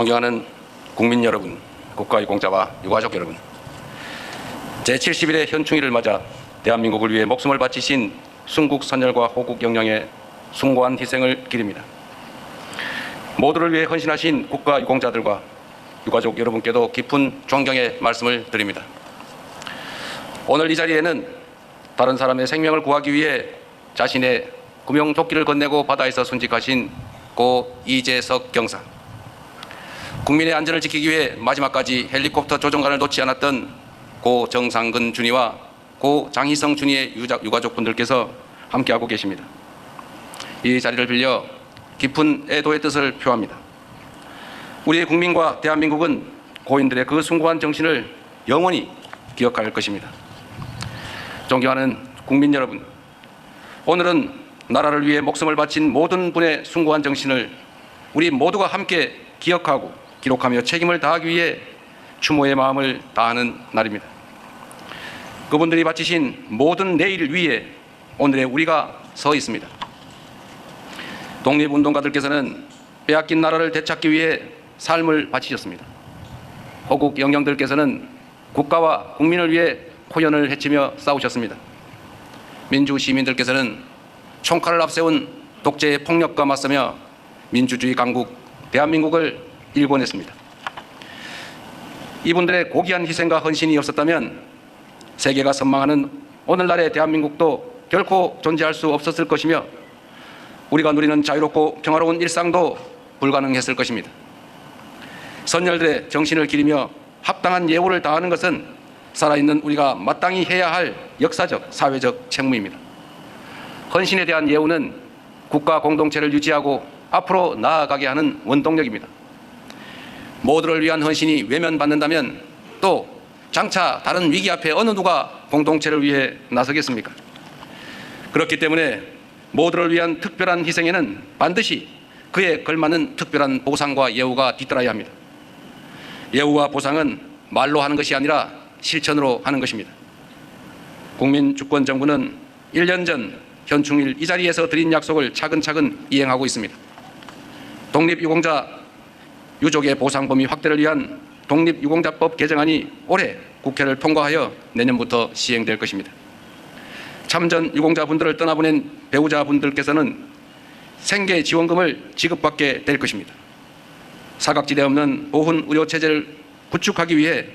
존경하는 국민 여러분, 국가유공자와 유가족 여러분, 제70일의 현충일을 맞아 대한민국을 위해 목숨을 바치신 순국 선열과 호국 영령의 숭고한 희생을 기립니다. 모두를 위해 헌신하신 국가유공자들과 유가족 여러분께도 깊은 존경의 말씀을 드립니다. 오늘 이 자리에는 다른 사람의 생명을 구하기 위해 자신의 구명조끼를 건네고 바다에서 순직하신 고 이재석 경사, 국민의 안전을 지키기 위해 마지막까지 헬리콥터 조종관을 놓지 않았던 고 정상근 준이와 고 장희성 준이의 유가족분들께서 함께하고 계십니다. 이 자리를 빌려 깊은 애도의 뜻을 표합니다. 우리의 국민과 대한민국은 고인들의 그 숭고한 정신을 영원히 기억할 것입니다. 존경하는 국민 여러분, 오늘은 나라를 위해 목숨을 바친 모든 분의 숭고한 정신을 우리 모두가 함께 기억하고 기록하며 책임을 다하기 위해 추모의 마음을 다하는 날입니다. 그분들이 바치신 모든 내일 위에 오늘의 우리가 서 있습니다. 독립운동가들께서는 빼앗긴 나라를 되찾기 위해 삶을 바치셨습니다. 호국 영령들께서는 국가와 국민을 위해 호연을 헤치며 싸우셨습니다. 민주 시민들께서는 총칼을 앞세운 독재의 폭력과 맞서며 민주주의 강국 대한민국을 일궈냈습니다. 이분들의 고귀한 희생과 헌신이 없었다면 세계가 선망하는 오늘날의 대한민국도 결코 존재할 수 없었을 것이며 우리가 누리는 자유롭고 평화로운 일상도 불가능했을 것입니다. 선열들의 정신을 기리며 합당한 예우를 다하는 것은 살아있는 우리가 마땅히 해야 할 역사적, 사회적 책무입니다. 헌신에 대한 예우는 국가 공동체를 유지하고 앞으로 나아가게 하는 원동력입니다. 모두를 위한 헌신이 외면받는다면 또 장차 다른 위기 앞에 어느 누가 공동체를 위해 나서겠습니까? 그렇기 때문에 모두를 위한 특별한 희생에는 반드시 그에 걸맞는 특별한 보상과 예우가 뒤따라야 합니다. 예우와 보상은 말로 하는 것이 아니라 실천으로 하는 것입니다. 국민주권정부는 1년 전 현충일 이 자리에서 드린 약속을 차근차근 이행하고 있습니다. 독립유공자 유족의 보상 범위 확대를 위한 독립유공자법 개정안이 올해 국회를 통과하여 내년부터 시행될 것입니다. 참전 유공자분들을 떠나보낸 배우자분들께서는 생계지원금을 지급받게 될 것입니다. 사각지대 없는 보훈 의료체제를 구축하기 위해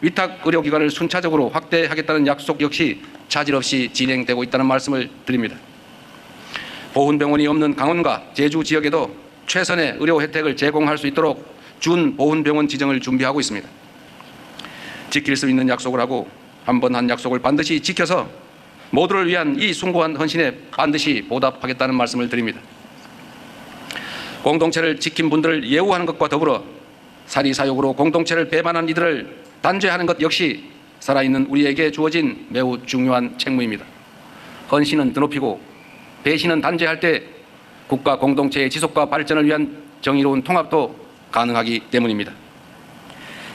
위탁의료기관을 순차적으로 확대하겠다는 약속 역시 차질 없이 진행되고 있다는 말씀을 드립니다. 보훈병원이 없는 강원과 제주 지역에도 최선의 의료 혜택을 제공할 수 있도록 준보훈병원 지정을 준비하고 있습니다. 지킬 수 있는 약속을 하고 한 번 한 약속을 반드시 지켜서 모두를 위한 이 숭고한 헌신에 반드시 보답하겠다는 말씀을 드립니다. 공동체를 지킨 분들을 예우하는 것과 더불어 사리사욕으로 공동체를 배반한 이들을 단죄하는 것 역시 살아있는 우리에게 주어진 매우 중요한 책무입니다. 헌신은 드높이고 배신은 단죄할 때 국가 공동체의 지속과 발전을 위한 정의로운 통합도 가능하기 때문입니다.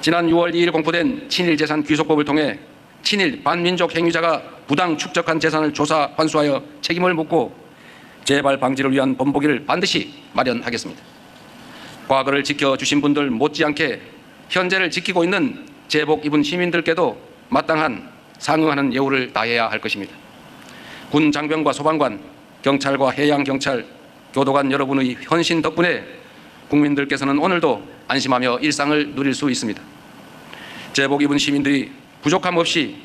지난 6월 2일 공포된 친일재산 귀속법을 통해 친일 반민족 행위자가 부당 축적한 재산을 조사 환수하여 책임을 묻고 재발 방지를 위한 본보기를 반드시 마련하겠습니다. 과거를 지켜주신 분들 못지않게 현재를 지키고 있는 제복 입은 시민들께도 마땅한 상응하는 예우를 다해야 할 것입니다. 군 장병과 소방관, 경찰과 해양경찰, 교도관 여러분의 헌신 덕분에 국민들께서는 오늘도 안심하며 일상을 누릴 수 있습니다. 제복 입은 시민들이 부족함 없이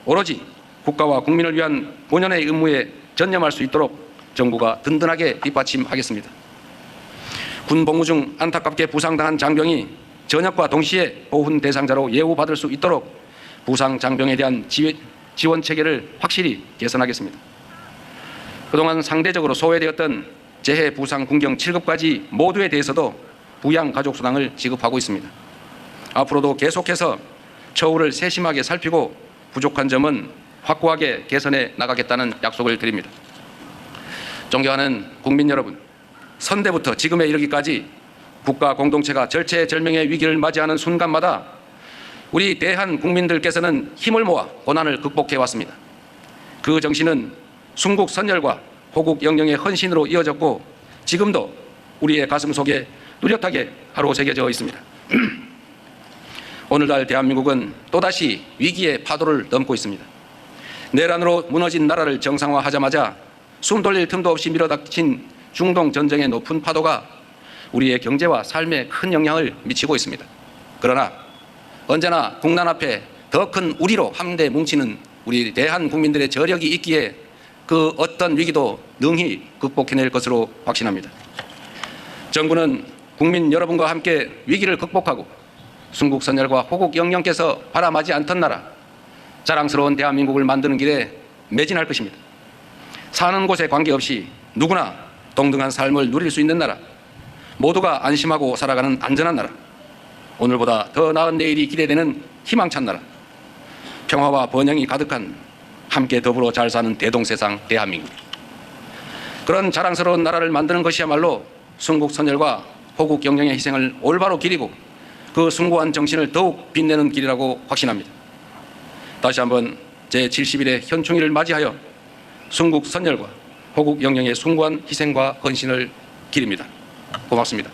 오로지 국가와 국민을 위한 본연의 의무에 전념할 수 있도록 정부가 든든하게 뒷받침하겠습니다. 군 복무 중 안타깝게 부상당한 장병이 전역과 동시에 보훈 대상자로 예우받을 수 있도록 부상 장병에 대한 지원 체계를 확실히 개선하겠습니다. 그동안 상대적으로 소외되었던 재해 부상 군경 7급까지 모두에 대해서도 부양 가족수당을 지급하고 있습니다. 앞으로도 계속해서 처우를 세심하게 살피고 부족한 점은 확고하게 개선해 나가겠다는 약속을 드립니다. 존경하는 국민 여러분, 선대부터 지금에 이르기까지 국가 공동체가 절체절명의 위기를 맞이하는 순간마다 우리 대한 국민들께서는 힘을 모아 고난을 극복해 왔습니다. 그 정신은 순국 선열과 호국 영령의 헌신으로 이어졌고 지금도 우리의 가슴 속에 뚜렷하게 하루 새겨져 있습니다. 오늘날 대한민국은 또다시 위기의 파도를 넘고 있습니다. 내란으로 무너진 나라를 정상화하자마자 숨 돌릴 틈도 없이 밀어닥친 중동 전쟁의 높은 파도가 우리의 경제와 삶에 큰 영향을 미치고 있습니다. 그러나 언제나 국난 앞에 더 큰 우리로 함대 뭉치는 우리 대한 국민들의 저력이 있기에 그 어떤 위기도 능히 극복해낼 것으로 확신합니다. 정부는 국민 여러분과 함께 위기를 극복하고 순국선열과 호국영령께서 바라마지 않던 나라, 자랑스러운 대한민국을 만드는 길에 매진할 것입니다. 사는 곳에 관계없이 누구나 동등한 삶을 누릴 수 있는 나라, 모두가 안심하고 살아가는 안전한 나라, 오늘보다 더 나은 내일이 기대되는 희망찬 나라, 평화와 번영이 가득한 함께 더불어 잘 사는 대동세상 대한민국, 그런 자랑스러운 나라를 만드는 것이야말로 순국선열과 호국영령의 희생을 올바로 기리고 그 숭고한 정신을 더욱 빛내는 길이라고 확신합니다. 다시 한번 제70일의 현충일을 맞이하여 순국선열과 호국영령의 숭고한 희생과 헌신을 기립니다. 고맙습니다.